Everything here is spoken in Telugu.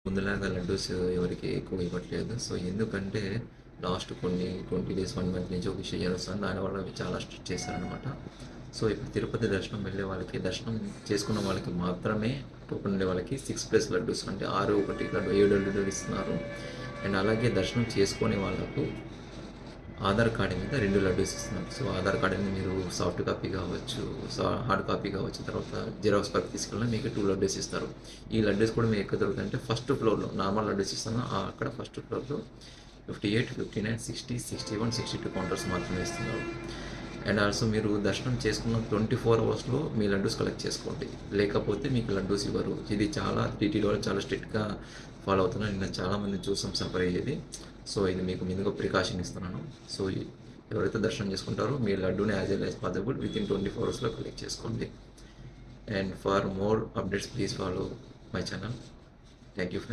ముందులాగా లడ్డూస్ ఎవరికీ ఎక్కువ ఇవ్వట్లేదు. సో, ఎందుకంటే లాస్ట్ కొన్ని 20 డేస్, 1 మంత్ నుంచి ఒక ఇష్యూ జరుగుతుంది. దానివల్ల అవి చాలా స్ట్రిక్ట్ చేశారనమాట. సో, ఇప్పుడు తిరుపతి దర్శనం వెళ్ళే వాళ్ళకి, దర్శనం చేసుకున్న వాళ్ళకి మాత్రమే టోకెన్ ఉండే వాళ్ళకి 6+ లడ్డూస్ అంటే 6, 1 లడ్డు 7 లడ్డూలు ఇస్తున్నారు. అండ్ అలాగే దర్శనం చేసుకునే వాళ్ళకు ఆధార్ కార్డ్ మీద 2 లడ్డూస్ ఇస్తున్నారు. సో, ఆధార్ కార్డ్‌ని మీరు సాఫ్ట్ కాపీ కావచ్చు, హార్డ్ కాపీ కావచ్చు, తర్వాత జిరాక్స్ కాపీ తీసుకెళ్ళినా మీకు 2 లడ్డూస్ ఇస్తారు. ఈ లడ్డూస్ కూడా మీకు ఎక్కడ దొరుకుతాయంటే ఫస్ట్ ఫ్లోర్‌లో నార్మల్ లడ్డూస్ ఇస్తాను. అక్కడ ఫస్ట్ ఫ్లోర్‌లో 58, 59, 60, 61, 62 కౌంటర్స్ మాత్రమే ఇస్తున్నారు. అండ్ ఆల్సో మీరు దర్శనం చేసుకున్న 24 అవర్స్‌లో మీ లడ్డూస్ కలెక్ట్ చేసుకోండి. లేకపోతే మీకు లడ్డూస్ ఇవ్వరు. ఇది చాలా టీటీడీ వాళ్ళు చాలా స్ట్రిక్ట్‌గా ఫాలో అవుతున్నారు. నిన్న చాలామందిని చూసాం సఫర్ అయ్యేది. సో, ఇది మీకు ముందుగా ప్రికాషన్ ఇస్తున్నాను. సో, ఎవరైతే దర్శనం చేసుకుంటారో మీ లడ్డూని as early as possible within 24 అవర్స్‌లో కలెక్ట్ చేసుకోండి. And for more updates please follow my channel. Thank you friends.